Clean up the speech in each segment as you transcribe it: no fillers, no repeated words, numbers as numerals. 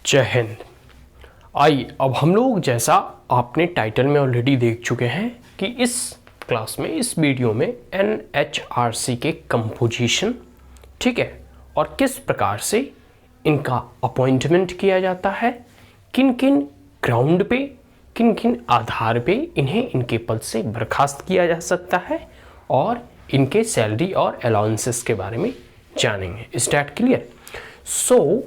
जय हिंद। आइए अब हम लोग, जैसा आपने टाइटल में ऑलरेडी देख चुके हैं, कि इस क्लास में, इस वीडियो में NHRC के कंपोजिशन, ठीक है, और किस प्रकार से इनका अपॉइंटमेंट किया जाता है, किन किन ग्राउंड पे, किन किन आधार पे इन्हें इनके पद से बर्खास्त किया जा सकता है, और इनके सैलरी और अलाउंसेस के बारे में जानेंगे। Is that clear? सो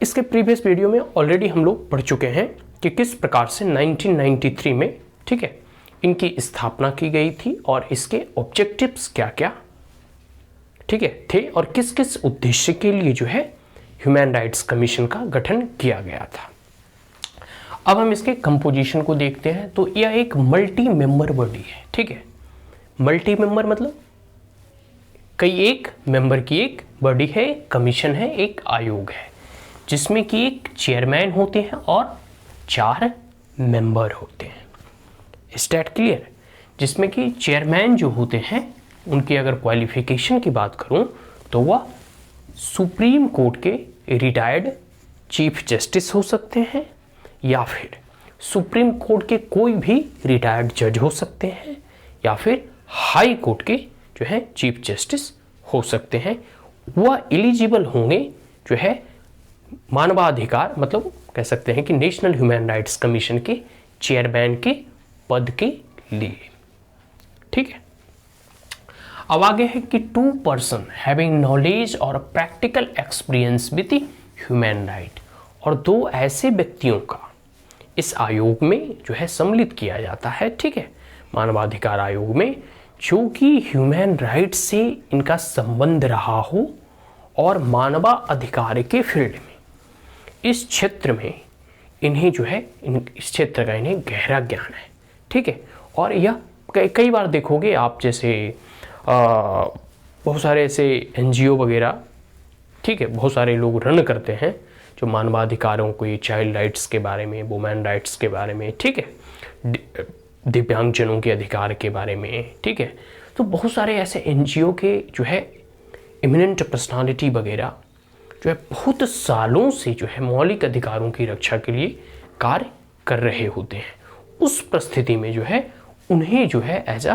इसके प्रीवियस वीडियो में ऑलरेडी हम लोग पढ़ चुके हैं कि किस प्रकार से 1993 में, ठीक है, इनकी स्थापना की गई थी और इसके ऑब्जेक्टिव्स क्या क्या, ठीक है, थे, और किस किस उद्देश्य के लिए जो है ह्यूमन राइट्स कमीशन का गठन किया गया था। अब हम इसके कंपोजिशन को देखते हैं। तो यह एक मल्टी मेंबर बॉडी है, ठीक है। मल्टी मेंबर मतलब कई एक मेंबर की एक बॉडी है, कमीशन है, एक आयोग है, जिसमें कि एक चेयरमैन होते हैं और 4 मेंबर होते हैं। Is that clear? जिसमें कि चेयरमैन जो होते हैं उनकी अगर क्वालिफिकेशन की बात करूं तो वह सुप्रीम कोर्ट के रिटायर्ड चीफ जस्टिस हो सकते हैं, या फिर सुप्रीम कोर्ट के कोई भी रिटायर्ड जज हो सकते हैं, या फिर हाई कोर्ट के जो है चीफ जस्टिस हो सकते हैं। वह एलिजिबल होंगे जो है मानवाधिकार, मतलब कह सकते हैं कि नेशनल ह्यूमन राइट्स कमीशन के चेयरमैन के पद के लिए, ठीक है। अब आगे है कि 2 पर्सन हैविंग नॉलेज और practical experience with human right, और 2 ऐसे व्यक्तियों का इस आयोग में जो है सम्मिलित किया जाता है, ठीक है, मानवाधिकार आयोग में, जो कि ह्यूमन राइट से इनका संबंध रहा हो और मानवाधिकार के फील्ड में, इस क्षेत्र में इन्हें जो है इस क्षेत्र का इन्हें गहरा ज्ञान है, ठीक है। और यह कई बार देखोगे आप, जैसे बहुत सारे ऐसे NGO वगैरह, ठीक है, बहुत सारे लोग रन करते हैं जो मानवाधिकारों को, चाइल्ड राइट्स के बारे में, वुमेन राइट्स के बारे में, ठीक है, दिव्यांगजनों के अधिकार के बारे में, ठीक है। तो बहुत सारे ऐसे NGO के जो है इमिनेंट पर्सनालिटी वगैरह जो है बहुत सालों से जो है मौलिक अधिकारों की रक्षा के लिए कार्य कर रहे होते हैं। उस परिस्थिति में जो है उन्हें जो है एज अ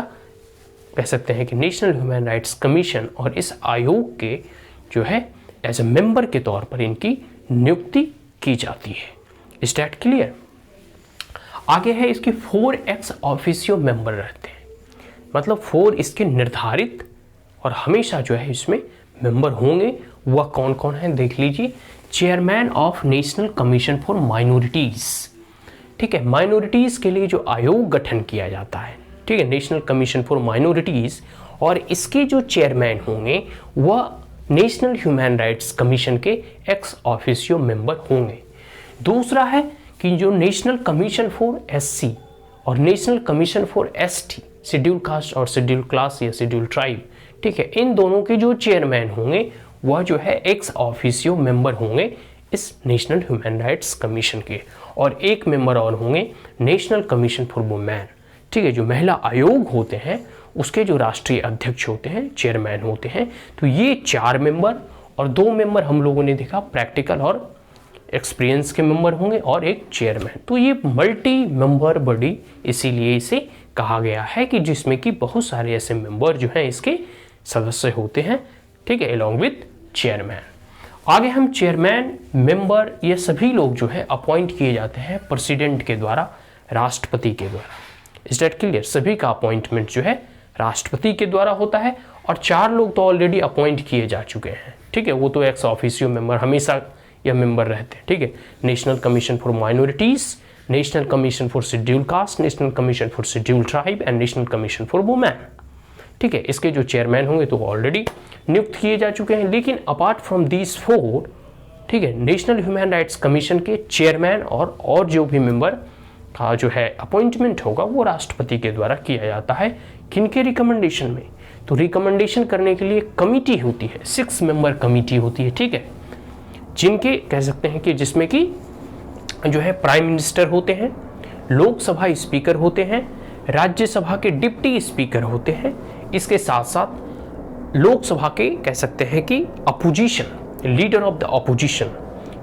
कह सकते हैं कि नेशनल ह्यूमन राइट्स कमीशन और इस आयोग के जो है एज अ मेंबर के तौर पर इनकी नियुक्ति की जाती है। Is that clear? आगे है इसके 4 एक्स ऑफिशियो मेंबर रहते हैं, मतलब 4 इसके निर्धारित और हमेशा जो है इसमें मेंबर होंगे। वह कौन कौन है देख लीजिए। Chairman of national commission for minorities, ठीक है, माइनॉरिटीज के लिए जो आयोग गठन किया जाता है, ठीक है, नेशनल कमीशन फॉर माइनॉरिटीज, और इसके जो चेयरमैन होंगे वह नेशनल ह्यूमन राइट्स कमीशन के एक्स ऑफिशियो मेंबर होंगे। दूसरा है कि जो नेशनल कमीशन फॉर SC और national commission for ST, schedule caste और शेड्यूल क्लास या शेड्यूल ट्राइब, ठीक है, इन दोनों के जो चेयरमैन होंगे वह जो है एक्स ऑफिशियो मेंबर होंगे इस नेशनल ह्यूमन राइट्स कमीशन के, और एक मेंबर और होंगे नेशनल कमीशन फॉर वुमेन, ठीक है, जो महिला आयोग होते हैं उसके जो राष्ट्रीय अध्यक्ष होते हैं, चेयरमैन होते हैं। तो ये 4 मेंबर और 2 मेंबर हम लोगों ने देखा प्रैक्टिकल और एक्सपीरियंस के मेंबर होंगे, और एक चेयरमैन। तो ये मल्टी मेंबर बॉडी इसीलिए इसे कहा गया है कि जिसमें कि बहुत सारे ऐसे मेंबर जो हैं इसके सदस्य होते हैं, ठीक है, अलॉन्ग विद चेयरमैन। आगे हम चेयरमैन, मेंबर, ये सभी लोग जो है अपॉइंट किए जाते हैं प्रेसिडेंट के द्वारा, राष्ट्रपति के द्वारा। Is that clear? सभी का अपॉइंटमेंट जो है राष्ट्रपति के द्वारा होता है, और 4 लोग तो ऑलरेडी अपॉइंट किए जा चुके हैं, ठीक है, वो तो एक्स ऑफिशियो मेंबर हमेशा यह मेंबर रहते हैं, ठीक है। National commission for minorities, national commission for schedule caste, national commission for schedule tribe and national commission for women, ठीक है। इसके जो चेयरमैन होंगे तो ऑलरेडी नियुक्त किए जा चुके हैं। लेकिन अपार्ट फ्रॉम दीज 4, ठीक है, नेशनल ह्यूमन राइट्स कमीशन के चेयरमैन और जो भी मेंबर का जो है अपॉइंटमेंट होगा वो राष्ट्रपति के द्वारा किया जाता है। किनके रिकमेंडेशन में? तो रिकमेंडेशन करने के लिए कमिटी होती है, 6 मेंबर कमिटी होती है, ठीक है, जिनके कह सकते हैं कि जिसमें कि जो है प्राइम मिनिस्टर होते हैं, लोकसभा स्पीकर होते हैं, राज्यसभा के डिप्टी स्पीकर होते हैं, इसके साथ साथ लोकसभा के कह सकते हैं कि opposition, leader of the opposition,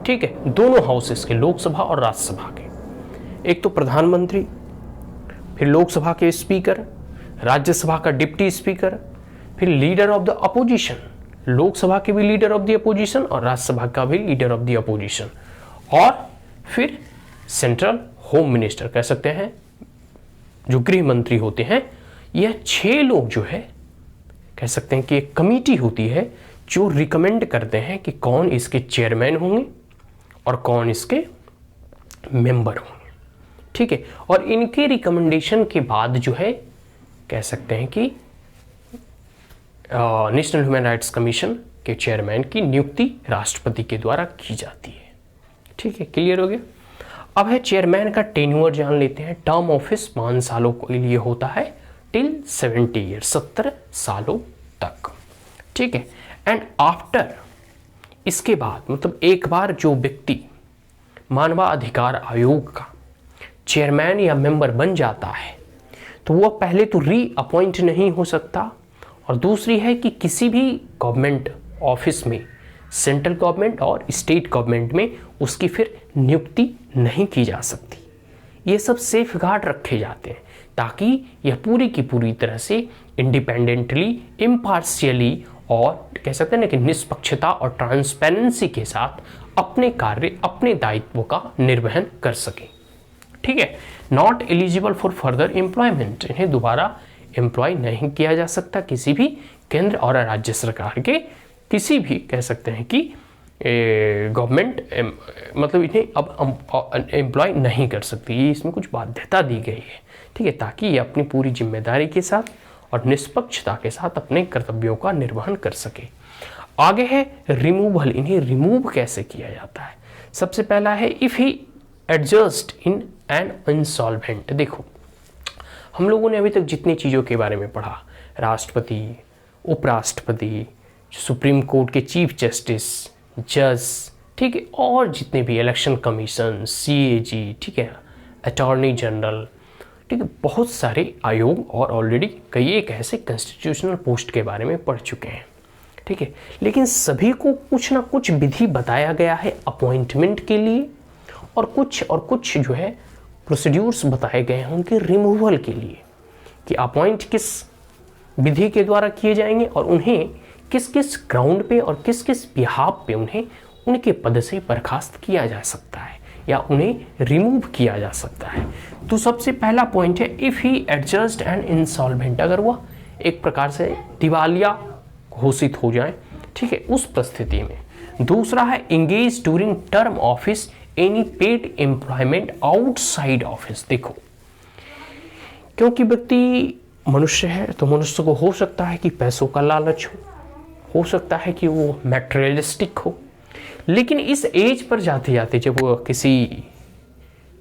ठीक है, दोनों हाउसेस के, लोकसभा और राज्यसभा के। एक तो प्रधानमंत्री, फिर लोकसभा के स्पीकर, राज्यसभा का डिप्टी स्पीकर, फिर leader of the opposition, Lok Sabha के भी लीडर ऑफ द अपोजिशन और राज्यसभा का भी लीडर ऑफ द अपोजिशन, और फिर सेंट्रल होम मिनिस्टर कह सकते हैं, जो गृह मंत्री होते हैं। यह 6 लोग जो है कह सकते हैं कि एक कमेटी होती है जो रिकमेंड करते हैं कि कौन इसके चेयरमैन होंगे और कौन इसके मेंबर होंगे, ठीक है। और इनके रिकमेंडेशन के बाद जो है कह सकते हैं कि नेशनल ह्यूमन राइट्स कमीशन के चेयरमैन की नियुक्ति राष्ट्रपति के द्वारा की जाती है, ठीक है। क्लियर हो गया। अब है चेयरमैन का टेन्योर जान लेते हैं। टर्म ऑफिस 5 सालों के लिए होता है, टिल 70 ईयर, 70 सालों तक, ठीक है। एंड आफ्टर, इसके बाद मतलब एक बार जो व्यक्ति मानवाधिकार आयोग का चेयरमैन या मेंबर बन जाता है तो वह पहले तो रीअपॉइंट नहीं हो सकता, और दूसरी है कि किसी भी गवर्नमेंट ऑफिस में, सेंट्रल गवर्नमेंट और स्टेट गवर्नमेंट में उसकी फिर नियुक्ति नहीं की जा सकती। ये सब सेफ गार्ड रखे जाते हैं ताकि यह पूरी की पूरी तरह से इंडिपेंडेंटली, इम्पार्शियली और कह सकते हैं ना कि निष्पक्षता और ट्रांसपेरेंसी के साथ अपने कार्य, अपने दायित्वों का निर्वहन कर सके, ठीक है। Not eligible for further employment, इन्हें दोबारा एम्प्लॉय नहीं किया जा सकता किसी भी केंद्र और राज्य सरकार के किसी भी कह सकते हैं कि गवर्नमेंट, मतलब इन्हें अब एम्प्लॉय नहीं कर सकती। ये इसमें कुछ बाध्यता दी गई है, ठीक है, ताकि ये अपनी पूरी जिम्मेदारी के साथ और निष्पक्षता के साथ अपने कर्तव्यों का निर्वहन कर सके। आगे है रिमूवल, इन्हें रिमूव कैसे किया जाता है। सबसे पहला है if he adjust in an insolvent. देखो, हम लोगों ने अभी तक जितनी चीज़ों के बारे में पढ़ा, राष्ट्रपति, उपराष्ट्रपति, सुप्रीम कोर्ट के चीफ जस्टिस, जज, ठीक है, और जितने भी इलेक्शन कमीशन, CAG, ठीक है, अटॉर्नी जनरल, ठीक है, बहुत सारे आयोग और ऑलरेडी कई एक ऐसे कॉन्स्टिट्यूशनल पोस्ट के बारे में पढ़ चुके हैं, ठीक है। लेकिन सभी को कुछ ना कुछ विधि बताया गया है अपॉइंटमेंट के लिए, और कुछ जो है प्रोसीड्यूर्स बताए गए हैं उनके रिमूवल के लिए, कि अपॉइंट किस विधि के द्वारा किए जाएंगे और उन्हें किस किस ग्राउंड पे और किस किस बिहाफ पे उन्हें उनके पद से बर्खास्त किया जा सकता है या उन्हें रिमूव किया जा सकता है। तो सबसे पहला पॉइंट है if he adjust and insolvent, अगर वह एक प्रकार से दिवालिया घोषित हो जाए, ठीक है, उस परिस्थिति में। दूसरा है engage during term office any paid employment outside office. देखो, क्योंकि व्यक्ति मनुष्य है तो मनुष्य को हो सकता है कि पैसों का लालच हो सकता है कि वो मैटेरियलिस्टिक हो, लेकिन इस एज पर जाते जाते जब वो किसी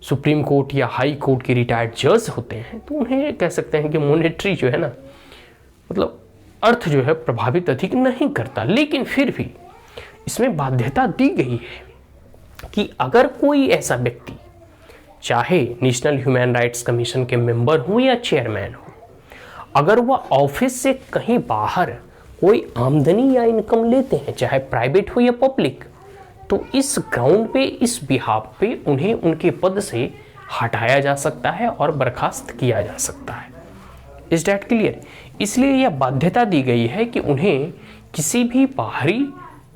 सुप्रीम कोर्ट या हाई कोर्ट के रिटायर्ड जज होते हैं तो उन्हें कह सकते हैं कि मॉनेटरी जो है ना, मतलब अर्थ जो है प्रभावित अधिक नहीं करता। लेकिन फिर भी इसमें बाध्यता दी गई है कि अगर कोई ऐसा व्यक्ति, चाहे नेशनल ह्यूमन राइट्स कमीशन के मेंबर हो या चेयरमैन हो, अगर वह ऑफिस से कहीं बाहर कोई आमदनी या इनकम लेते हैं, चाहे प्राइवेट हो या पब्लिक, तो इस ग्राउंड पे, इस बिहाफ पे उन्हें उनके पद से हटाया जा सकता है और बर्खास्त किया जा सकता है। Is that clear? इसलिए यह बाध्यता दी गई है कि उन्हें किसी भी बाहरी,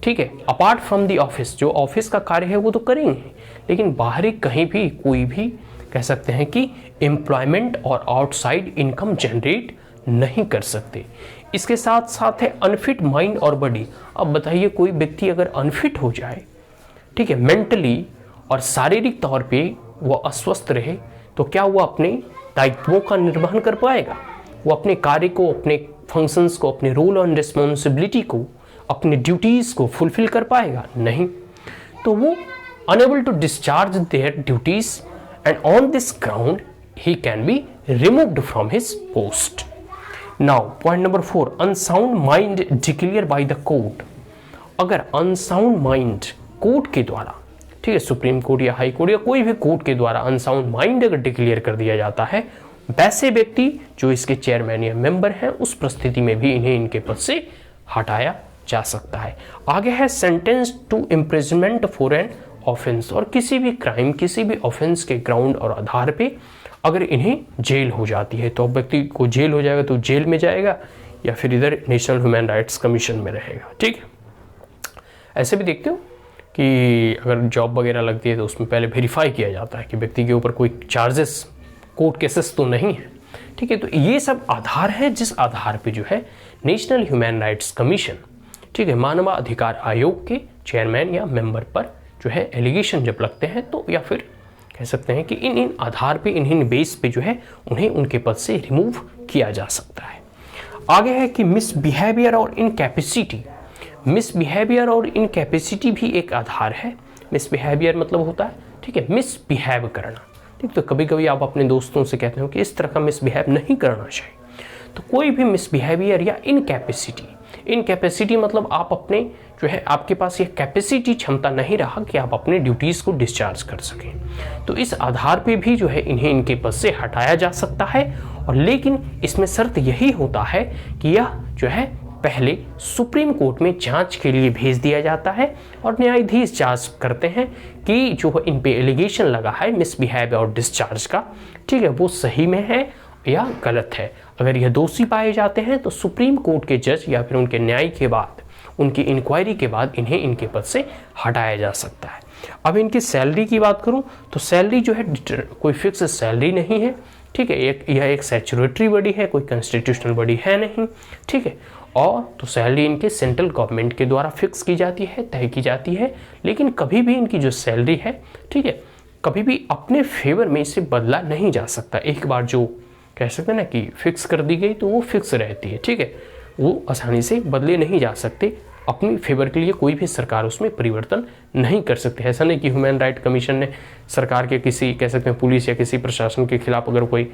ठीक है, अपार्ट फ्रॉम द ऑफिस, जो ऑफिस का कार्य है वो तो करेंगे, लेकिन बाहरी कहीं भी कोई भी कह सकते हैं कि एम्प्लॉयमेंट और आउटसाइड इनकम जनरेट नहीं कर सकते। इसके साथ साथ है अनफिट माइंड और बॉडी। अब बताइए, कोई व्यक्ति अगर अनफिट हो जाए, ठीक है, मेंटली और शारीरिक तौर पे वो अस्वस्थ रहे, तो क्या वो अपने दायित्वों का निर्वहन कर पाएगा? वो अपने कार्य को, अपने फंक्शंस को, अपने रोल और रिस्पॉन्सिबिलिटी को, अपने ड्यूटीज़ को फुलफिल कर पाएगा? नहीं। तो वो unable to discharge their duties and on this ground ही can be removed from his post. Now point number 4, unsound mind declare by the court. अगर अनसाउंड माइंड कोर्ट के द्वारा, ठीक है, सुप्रीम कोर्ट या हाई कोर्ट या कोई भी कोर्ट के द्वारा अनसाउंड माइंड अगर डिक्लेयर कर दिया जाता है, वैसे व्यक्ति जो इसके चेयरमैन या मेंबर हैं, उस परिस्थिति में भी इन्हें इनके पद से हटाया जा सकता है। आगे है sentence to imprisonment for an offence और किसी भी क्राइम, किसी भी ऑफेंस के ग्राउंड और आधार पे अगर इन्हें जेल हो जाती है तो अब व्यक्ति को जेल हो जाएगा तो जेल में जाएगा या फिर इधर नेशनल ह्यूमन राइट्स कमीशन में रहेगा। ठीक है, ऐसे भी देखते हो कि अगर जॉब वगैरह लगती है तो उसमें पहले वेरीफाई किया जाता है कि व्यक्ति के ऊपर कोई चार्जेस, कोर्ट केसेस तो नहीं है। ठीक है, तो ये सब आधार है जिस आधार पे जो है नेशनल ह्यूमन राइट्स कमीशन, ठीक है, मानवाधिकार आयोग के चेयरमैन या मेंबर पर जो है एलिगेशन जब लगते हैं तो या फिर कह सकते हैं कि इन आधार पे, इन बेस पे जो है उन्हें उनके पद से रिमूव किया जा सकता है। आगे है कि मिसबिहेवियर और इनकैपेसिटी। मिसबिहेवियर और इनकैपेसिटी भी एक आधार है। मिसबिहेवियर मतलब होता है, ठीक है, मिसबिहेव करना। ठीक, तो कभी कभी आप अपने दोस्तों से कहते हो कि इस तरह का मिसबिहेव नहीं करना चाहिए। तो कोई भी मिसबिहेवियर या इनकैपेसिटी, इनकैपेसिटी मतलब आप अपने जो है आपके पास ये कैपेसिटी, क्षमता नहीं रहा कि आप अपने ड्यूटीज़ को डिस्चार्ज कर सकें, तो इस आधार पे भी जो है इन्हें इनके पद से हटाया जा सकता है। और लेकिन इसमें शर्त यही होता है कि यह जो है पहले सुप्रीम कोर्ट में जांच के लिए भेज दिया जाता है और न्यायाधीश जांच करते हैं कि जो इन पे एलिगेशन लगा है मिसबिहेव और डिस्चार्ज का, ठीक है, वो सही में है या गलत है। अगर यह दोषी पाए जाते हैं तो सुप्रीम कोर्ट के जज या फिर उनके न्याय के बाद, उनकी इंक्वायरी के बाद इन्हें इनके पद से हटाया जा सकता है। अब इनकी सैलरी की बात करूं तो सैलरी जो है कोई फिक्स सैलरी नहीं है। ठीक है, यह एक स्टैट्यूटरी बॉडी है, कोई कॉन्स्टिट्यूशनल बॉडी है नहीं। ठीक है, और तो सैलरी इनके सेंट्रल गवर्नमेंट के द्वारा फिक्स की जाती है, तय की जाती है। लेकिन कभी भी इनकी जो सैलरी है, ठीक है, कभी भी अपने फेवर में इसे बदला नहीं जा सकता। एक बार जो कह सकते हैं ना कि फिक्स कर दी गई तो वो फिक्स रहती है। ठीक है, वो आसानी से बदले नहीं जा सकते। अपनी फेवर के लिए कोई भी सरकार उसमें परिवर्तन नहीं कर सकती। ऐसा नहीं कि ह्यूमन राइट कमीशन ने सरकार के किसी, कह सकते हैं, पुलिस या किसी प्रशासन के खिलाफ अगर कोई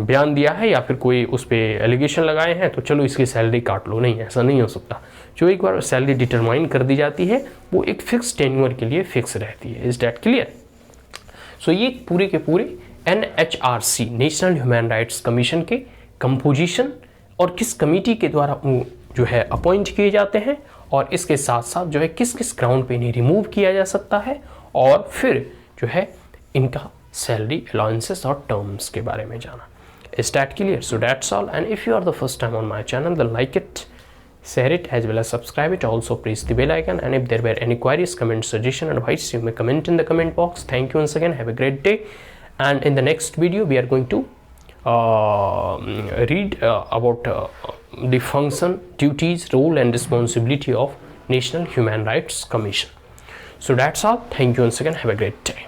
बयान दिया है या फिर कोई उस पर एलिगेशन लगाए हैं तो चलो इसकी सैलरी काट लो, नहीं, ऐसा नहीं हो सकता। जो एक बार सैलरी डिटरमाइन कर दी जाती है वो एक फिक्स टेन्योर के लिए फिक्स रहती है। Is that clear? सो ये पूरे के पूरे NHRC, national human rights commission के कंपोजिशन और किस कमेटी के द्वारा जो है अपॉइंट किए जाते हैं और इसके साथ साथ जो है किस किस ग्राउंड पे इन्हें रिमूव किया जा सकता है और फिर जो है इनका सैलरी अलाउंसेस और टर्म्स के बारे में जाना। Is that clear? So that's all, and if you are the first time on my channel then like it, share it as well as subscribe it. Also press the bell icon, and if there were any queries, comment, suggestion, advice, you may comment in the comment box. Thank you once again, have a great day, and in the next video we are going to read about the function, duties, role and responsibility of National Human Rights Commission. So that's all. Thank you once again. Have a great day.